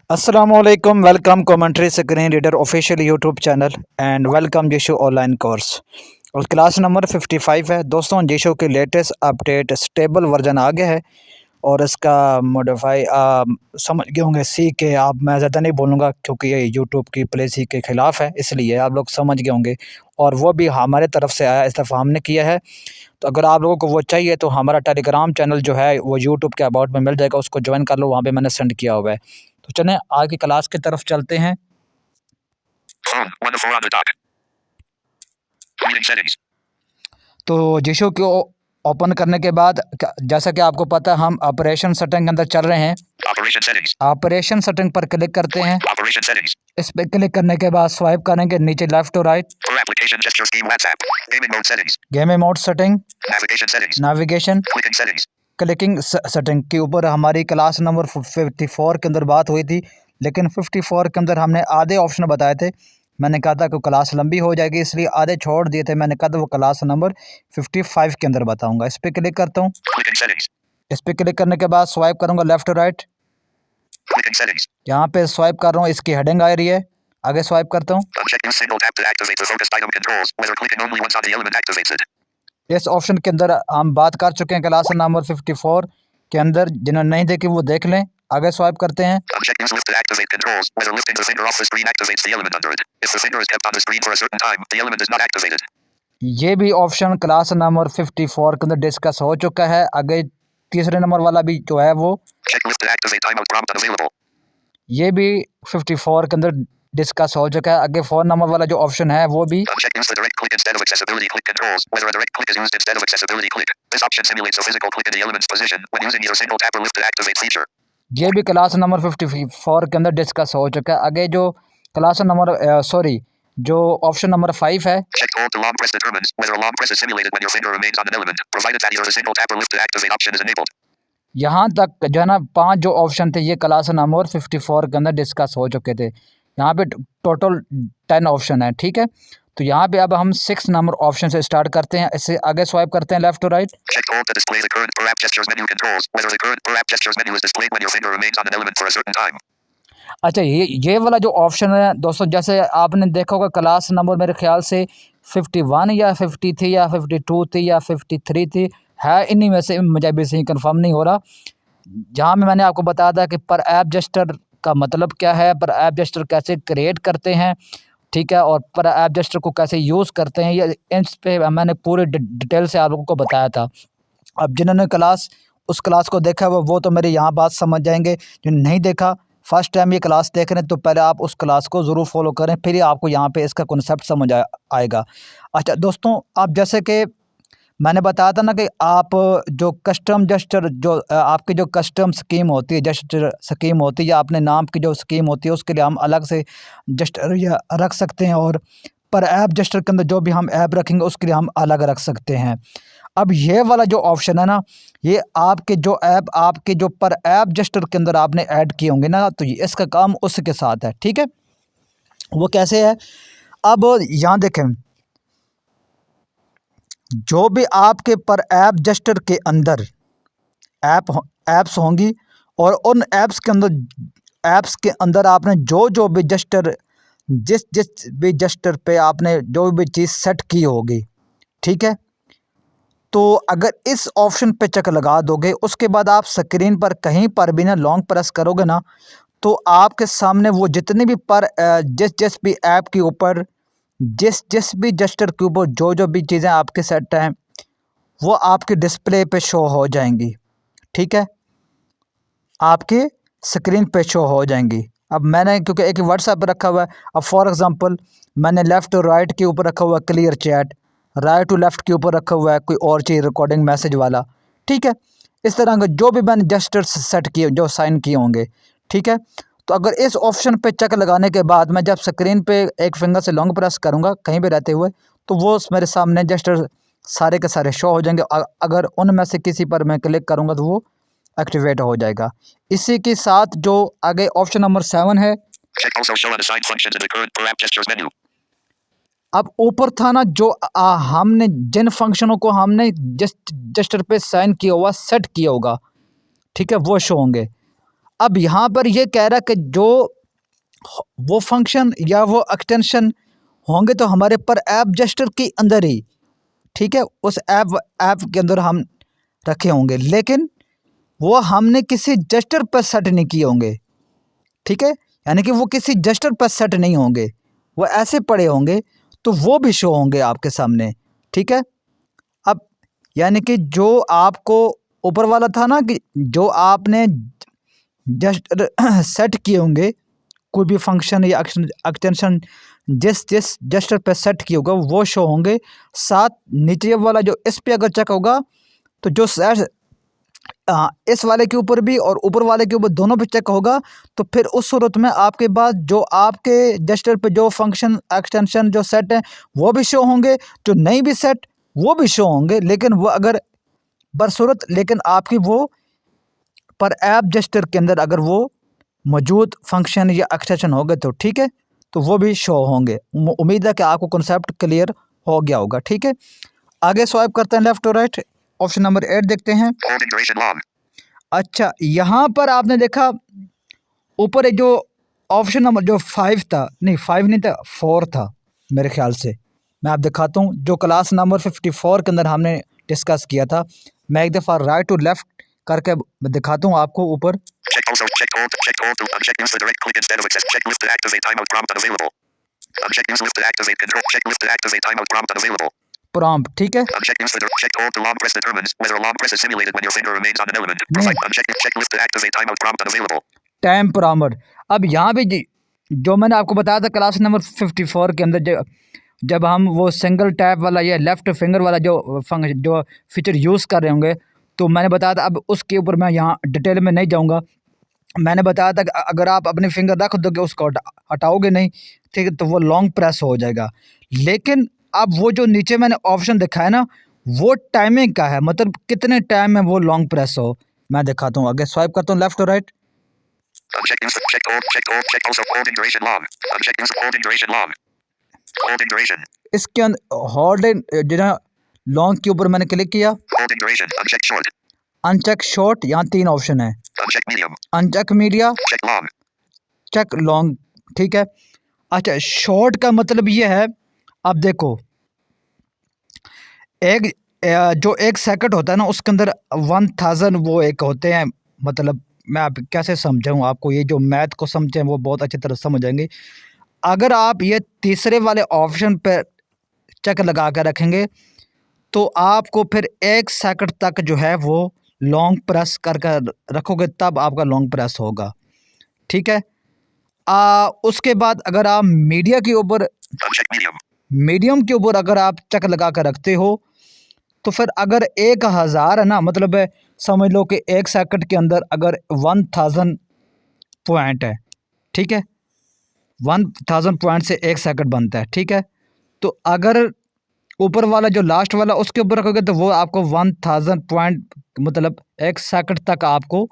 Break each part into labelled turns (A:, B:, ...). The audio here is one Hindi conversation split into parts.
A: Assalamualaikum, welcome commentary screen reader official YouTube channel and welcome जीशो ऑनलाइन कोर्स। और क्लास नंबर 55 है दोस्तों। जीशो की लेटेस्ट अपडेट स्टेबल वर्जन आ गया है और इसका मॉडिफाई समझ गए होंगे सी के। आप मैं ज़्यादा नहीं बोलूँगा क्योंकि ये यूट्यूब की पॉलिसी के ख़िलाफ़ है, इसलिए आप लोग समझ गए होंगे। और वो भी हमारे तरफ से आया, इस दफ़ा हमने किया है। तो अगर आप लोगों को वो चाहिए तो हमारा टेलीग्राम चैनल जो है वो यूट्यूब के अबाउट में मिल जाएगा, उसको ज्वाइन कर लो, वहाँ पे मैंने सेंड किया हुआ है। तो चलें आगे क्लास की तरफ चलते हैं। तो जीशो को ओपन करने के बाद जैसा कि आपको पता है हम ऑपरेशन सेटिंग के अंदर चल रहे हैं। ऑपरेशन सेटिंग पर क्लिक करते हैं। इस पे क्लिक करने के बाद स्वाइप करेंगे नीचे लेफ्ट और right. Gaming mode setting, navigation, clicking setting के ऊपर हमारी क्लास नंबर 54 के अंदर बात हुई थी, लेकिन 54 के अंदर हमने आधे ऑप्शन बताए थे। मैंने कहा था कि क्लास लंबी हो जाएगी, इसलिए आधे छोड़ दिए थे। मैंने कहा था वो क्लास नंबर 55 के अंदर बताऊंगा। इस पर क्लिक करता हूँ। इस पर क्लिक करने के बाद स्वाइप करूंगा लेफ्ट और राइट। यहाँ पे स्वाइप कर रहा हूँ, इसकी हेडिंग आ रही है। आगे स्वाइप करता हूँ। इस ऑप्शन के अंदर हम बात कर चुके हैं क्लास नंबर 54 के अंदर, जिन्होंने नहीं देखी वो देख लें। आगे स्वाइप करते हैं। ये भी ऑप्शन क्लास नंबर 54 के अंदर डिस्कस हो चुका है। आगे तीसरे नंबर वाला भी जो है वो ये भी 54 के अंदर डिस्कस हो चुका है। आगे 4 नंबर वाला जो ऑप्शन है वो भी। ये भी क्लास नंबर 54 के अंदर डिस्कस हो चुका है। आगे जो क्लास नंबर जो ऑप्शन नंबर 5 है, यहाँ तक जो है ना 5 जो ऑप्शन थे ये क्लास नंबर 54 के अंदर डिस्कस हो चुके थे। यहाँ पे टोटल 10 ऑप्शन है, ठीक है। तो यहाँ पे अब हम 6 नंबर ऑप्शन से स्टार्ट करते हैं। इससे आगे स्वाइप करते हैं लेफ्ट टू राइट। अच्छा, ये वाला जो ऑप्शन है दोस्तों, जैसे आपने देखा होगा क्लास नंबर मेरे ख्याल से 51 या 53 या 52 थी या 53 थी, है इन्हीं में से, मुझे भी सही कंफर्म नहीं हो रहा। जहाँ में मैंने आपको बताया था कि पर ऐप जस्टर का मतलब क्या है, पर ऐप जस्टर कैसे क्रिएट करते हैं, ठीक है, और पर ऐप जस्टर को कैसे यूज़ करते हैं, ये इस पे मैंने पूरे डिटेल से आप लोगों को बताया था। अब जिन्होंने उस क्लास को देखा वो तो मेरी यहाँ बात समझ जाएंगे। जिन्होंने नहीं देखा, फर्स्ट टाइम ये क्लास देख रहे हैं, तो पहले आप उस क्लास को ज़रूर फॉलो करें, फिर ही आपको यहाँ पे इसका कॉन्सेप्ट समझ आएगा। अच्छा दोस्तों, अब जैसे कि मैंने बताया था ना कि आप जो कस्टम जस्टर जो आपकी जो कस्टम स्कीम होती है, जस्टर स्कीम होती है, या अपने नाम की जो स्कीम होती है उसके लिए हम अलग से जस्टर या रख सकते हैं, और पर ऐप जस्टर के अंदर जो भी हम ऐप रखेंगे उसके लिए हम अलग रख सकते हैं। अब ये वाला जो ऑप्शन है ना, ये आपके जो पर ऐप जस्टर के अंदर आपने ऐड किए होंगे ना, तो ये इसका काम उसके साथ है, ठीक है। वो कैसे है, अब यहाँ देखें, जो भी आपके पर ऐप जस्टर के अंदर ऐप्स होंगी, और उन ऐप्स के अंदर आपने जो भी जस्टर जिस भी जस्टर पे आपने जो भी चीज़ सेट की होगी, ठीक है, तो अगर इस ऑप्शन पे चेक लगा दोगे, उसके बाद आप स्क्रीन पर कहीं पर भी ना लॉन्ग प्रेस करोगे ना, तो आपके सामने वो जितने भी जिस भी ऐप के ऊपर जिस भी जस्टर के ऊपर जो भी चीज़ें आपके सेट हैं वो आपके डिस्प्ले पे शो हो जाएंगी, ठीक है, आपके स्क्रीन पे शो हो जाएंगी। अब मैंने क्योंकि एक व्हाट्सएप रखा हुआ है, अब फॉर एग्जांपल मैंने लेफ़्ट और राइट के ऊपर रखा हुआ है clear chat, right to left के ऊपर रखा हुआ है कोई और चीज़ रिकॉर्डिंग मैसेज वाला, ठीक है। इस तरह का जो भी मैंने जस्टर सेट किए जो साइन किए होंगे, ठीक है। तो अगर इस ऑप्शन पे चेक लगाने के बाद मैं जब स्क्रीन पे एक फिंगर से लॉन्ग प्रेस करूँगा कहीं भी रहते हुए, तो वो मेरे सामने जस्टर सारे के सारे शो हो जाएंगे। अगर उनमें से किसी पर मैं क्लिक करूँगा तो वो एक्टिवेट हो जाएगा। इसी के साथ जो आगे ऑप्शन नंबर 7 है, अब ऊपर था ना जो हमने जिन फंक्शनों को हमने जस्टर पे साइन किया हुआ सेट किया होगा, ठीक है, वो शो होंगे। अब यहाँ पर ये कह रहा है कि जो वो फंक्शन या वो एक्सटेंशन होंगे तो हमारे पर ऐप जस्टर के अंदर ही, ठीक है, उस ऐप के अंदर हम रखे होंगे, लेकिन वो हमने किसी जस्टर पर सेट नहीं किए होंगे, ठीक है, यानी कि वो किसी जस्टर पर सेट नहीं होंगे, वो ऐसे पड़े होंगे, तो वो भी शो होंगे आपके सामने, ठीक है। अब यानी कि जो आपको ऊपर वाला था ना कि जो आपने जस्ट सेट किए होंगे, कोई भी फंक्शन या एक्सटेंशन जिस जिस जस्टर पे सेट किया होगा वो शो होंगे। साथ नीचे वाला जो इस पे अगर चेक होगा तो जो इस वाले के ऊपर भी और ऊपर वाले के ऊपर दोनों पे चेक होगा, तो फिर उस सूरत में आपके पास जो आपके जस्टर पे जो फंक्शन एक्सटेंशन जो सेट है वो भी शो होंगे, जो नहीं भी सेट वो भी शो होंगे, लेकिन वो अगर बरसूरत लेकिन आपकी वो पर ऐप जस्टर के अंदर अगर वो मौजूद फंक्शन या एक्सटेंशन होंगे तो ठीक है, तो वो भी शो होंगे। उम्मीद है कि आपको कॉन्सेप्ट क्लियर हो गया होगा, ठीक है। आगे स्वाइप करते हैं लेफ्ट और राइट, ऑप्शन नंबर 8 देखते हैं। अच्छा, यहाँ पर आपने देखा ऊपर जो ऑप्शन नंबर जो 5 था, नहीं 5 नहीं था, 4 था मेरे ख्याल से, मैं आप दिखाता हूँ, जो क्लास नंबर 54 के अंदर हमने डिस्कस किया था। मैं एक दफ़ा राइट टू लेफ्ट करके दिखाता हूँ आपको ऊपर। प्रॉम्प्ट, ठीक है, टाइम प्रॉम्प्ट। अब यहाँ पे जो मैंने आपको बताया था क्लास नंबर 54 के अंदर जब हम वो सिंगल टैप वाला या लेफ्ट फिंगर वाला जो फीचर यूज़ कर रहे होंगे, तो मैंने बताया था, अब उसके ऊपर मैं यहाँ डिटेल में नहीं जाऊँगा। मैंने बताया था कि अगर आप अपने फिंगर रख दोगे उसको हटाओगे नहीं, ठीक है, तो वो लॉन्ग प्रेस हो जाएगा। लेकिन अब वो जो नीचे मैंने ऑप्शन दिखाया ना, वो टाइमिंग का है, मतलब कितने टाइम में वो लॉन्ग प्रेस हो। मैं दिखाता हूँ, आगे स्वाइप करता हूँ लेफ्ट और राइट। इसके अंदर होल्ड लॉन्ग के ऊपर मैंने क्लिक किया, अनचेक शॉर्ट, यहाँ 3 ऑप्शन है, अनचेक मीडिया, चेक लॉन्ग, ठीक है। अच्छा, शॉर्ट का मतलब ये है, अब देखो जो एक सेकंड होता है ना उसके अंदर 1000 वो एक होते हैं, मतलब मैं आप कैसे समझाऊँ आपको, ये जो मैथ को समझें वो बहुत अच्छी तरह समझ जाएंगे। अगर आप ये तीसरे वाले ऑप्शन पर चेक लगा कर रखेंगे तो आपको फिर 1 सेकंड तक जो है वो लॉन्ग प्रेस कर रखोगे तब आपका लॉन्ग प्रेस होगा, ठीक है। उसके बाद अगर आप मीडियम के ऊपर अगर आप चेक लगा कर रखते हो तो फिर अगर 1000 है ना, मतलब समझ लो कि 1 सेकंड के अंदर अगर 1000 पॉइंट है, ठीक है, 1000 पॉइंट से 1 सेकंड बनता है, ठीक है। तो अगर ऊपर वाला जो लास्ट वाला उसके ऊपर रखोगे तो वो आपको 1000 पॉइंट, मतलब 1 सेकंड तक आपको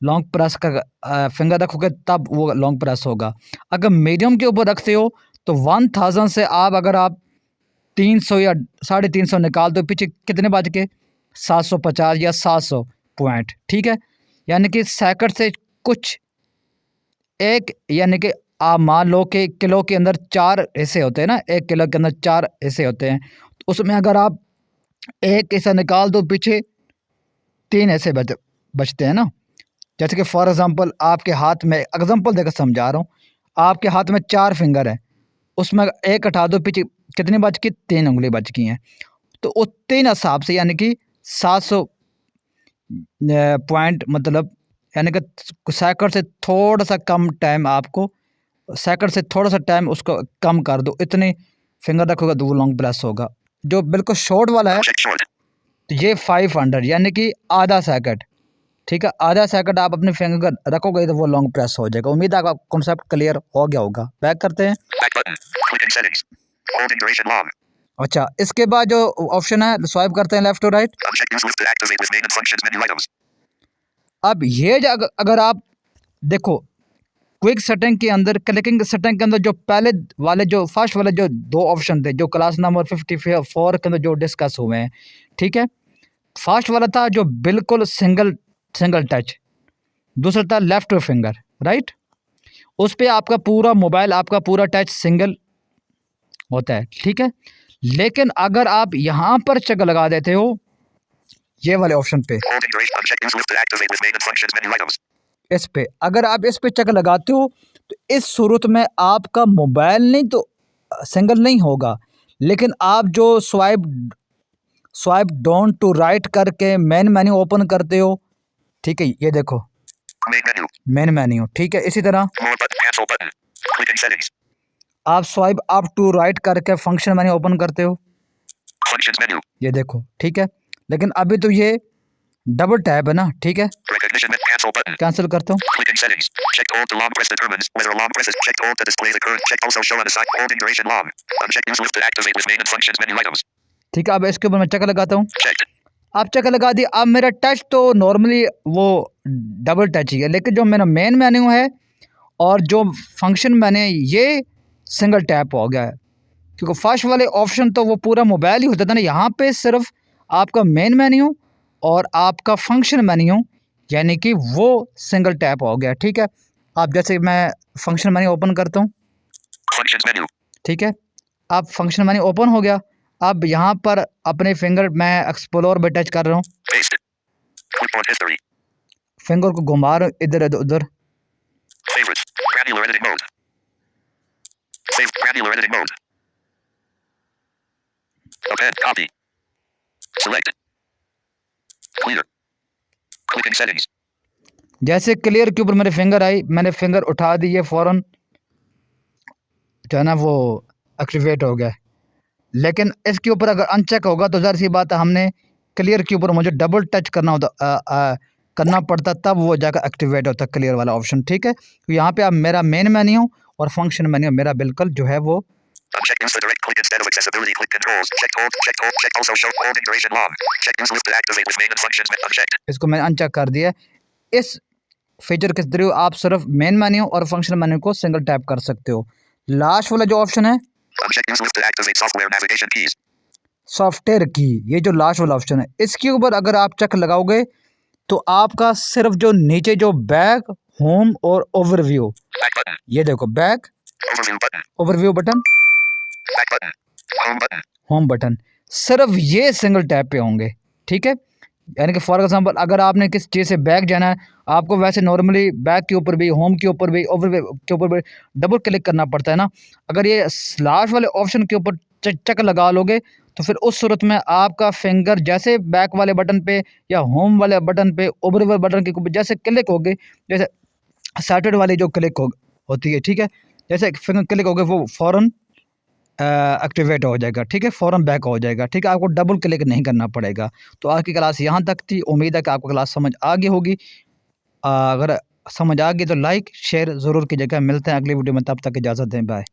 A: लॉन्ग प्रेस का फिंगर रखोगे तब वो लॉन्ग प्रेस होगा। अगर मीडियम के ऊपर रखते हो तो 1000 से अगर आप 300 या 350 निकाल दो पीछे, कितने बच के 750 या 700 पॉइंट, ठीक है। यानी कि सेकंड से कुछ एक, यानी कि आप मान लो कि किलो के अंदर 4 हिस्से होते हैं ना, 1 किलो के अंदर 4 हिस्से होते हैं, तो उसमें अगर आप एक हिस्सा निकाल दो पीछे 3 हिस्से बचते हैं ना। जैसे कि फॉर एग्जांपल आपके हाथ में, एग्जांपल देकर समझा रहा हूँ, आपके हाथ में 4 फिंगर है, उसमें एक हटा दो पीछे, कितनी बच गई, 3 उंगली बच गई हैं। तो उस 3 हिसाब से यानी कि 700 पॉइंट, मतलब यानी कि सेकंड से थोड़ा सा कम टाइम आपको, सेकंड से थोड़ा सा टाइम उसको कम कर दो, इतने फिंगर रखोगे तो वो लॉन्ग प्रेस होगा। जो बिल्कुल शॉर्ट वाला है तो ये 500 यानी कि आधा सेकंड, ठीक है, आधा सेकंड आप अपने फिंगर रखोगे तो वो लॉन्ग प्रेस हो जाएगा। उम्मीद है आपका कॉन्सेप्ट क्लियर हो गया होगा। बैक करते हैं। अच्छा, इसके बाद जो ऑप्शन है स्वाइप करते हैं लेफ्ट और राइट। अब ये अगर आप देखो क्विक सेटिंग के अंदर, क्लिकिंग सेटिंग के अंदर जो पहले वाले जो फर्स्ट वाले जो 2 ऑप्शन थे जो क्लास नंबर 54 के अंदर जो डिस्कस हुए हैं, ठीक है। फर्स्ट वाला था जो बिल्कुल सिंगल टच, दूसरा था लेफ्ट फिंगर, राइट। उस पर आपका पूरा मोबाइल, आपका पूरा टच सिंगल होता है, ठीक है। लेकिन अगर आप यहाँ पर चेक लगा देते हो ये वाले ऑप्शन पे, इस पे अगर आप इस पे चेक लगाते हो तो इस सूरत में आपका मोबाइल नहीं तो सिंगल नहीं होगा, लेकिन आप जो स्वाइप डाउन टू राइट करके मेन मेन्यू ओपन करते हो, ठीक है, ये देखो मेन मेन्यू, ठीक है। इसी तरह आप स्वाइप अप टू राइट करके फंक्शन मेन्यू ओपन करते हो, ये देखो, ठीक है। लेकिन अभी तो ये डबल टैप है ना, ठीक है, कैंसिल करता हूँ। ठीक है, अब इसके ऊपर मैं चेक लगाता हूँ। आप चेक लगा दी। अब मेरा टच तो नॉर्मली वो डबल टच ही है, लेकिन जो मेरा मेन मेन्यू है और जो फंक्शन मैंने ये सिंगल टैप हो गया है, क्योंकि फर्स्ट वाले ऑप्शन तो वो पूरा मोबाइल ही होता था ना, यहाँ पे सिर्फ आपका मेन मेन्यू और आपका फंक्शन मेन्यू यानी कि वो सिंगल टैप हो गया, ठीक है। आप जैसे मैं फंक्शन मेन्यू ओपन करता हूँ, ठीक है, अब फंक्शन मेन्यू ओपन हो गया। अब यहाँ पर अपने फिंगर मैं एक्सप्लोर पे टच कर रहा हूँ, फिंगर को घुमा रहा हूँ इधर उधर, जैसे क्लियर के ऊपर मेरे फिंगर आई, मैंने फिंगर उठा दी, ये फौरन जो है ना वो एक्टिवेट हो गया। लेकिन इसके ऊपर अगर अनचेक होगा तो ज़ाहिर सी बात है हमने क्लियर के ऊपर मुझे डबल टच करना पड़ता, तब वो जाकर एक्टिवेट होता क्लियर वाला ऑप्शन, ठीक है। तो यहाँ पे अब मेरा मेन मेन्यू और फंक्शन मेन्यू मेरा बिल्कुल जो है वो इसको मैंने अनचेक कर दिया। इस फीचर के थ्रू आप सिर्फ मेन मेन्यू और फंक्शन मेन्यू को सिंगल टैप कर सकते हो। लास्ट वाला जो ऑप्शन है सॉफ्टवेयर की, ये जो लास्ट वाला ऑप्शन है, इसके ऊपर अगर आप चेक लगाओगे तो आपका सिर्फ जो नीचे जो बैक, होम और ओवरव्यू, ये देखो back, overview button, home button, सिर्फ ये सिंगल टैप पे होंगे, ठीक है। यानी कि फॉर एग्जांपल अगर आपने किस चीज़ से बैक जाना है, आपको वैसे नॉर्मली बैक के ऊपर भी, होम के ऊपर भी, ओवरव्यू के ऊपर भी डबल क्लिक करना पड़ता है ना। अगर ये लास्ट वाले ऑप्शन के ऊपर चेक लगा लोगे तो फिर उस सूरत में आपका फिंगर जैसे बैक वाले बटन पे या होम वाले बटन पे, ओवरव्यू बटन के ऊपर जैसे क्लिक होगे, जैसे स्टार्टेड वाली जो क्लिक होती है, ठीक है, जैसे फिंगर क्लिक हो गए वो फ़ौरन एक्टिवेट हो जाएगा, ठीक है, फ़ौरन बैक हो जाएगा, ठीक है। आपको डबल क्लिक नहीं करना पड़ेगा। तो आज की क्लास यहाँ तक थी, उम्मीद है कि आपको क्लास समझ आ गई होगी। अगर समझ आ गई तो लाइक शेयर ज़रूर कीजिएगा। मिलते हैं अगली वीडियो में, तब तक इजाज़त दें, बाय।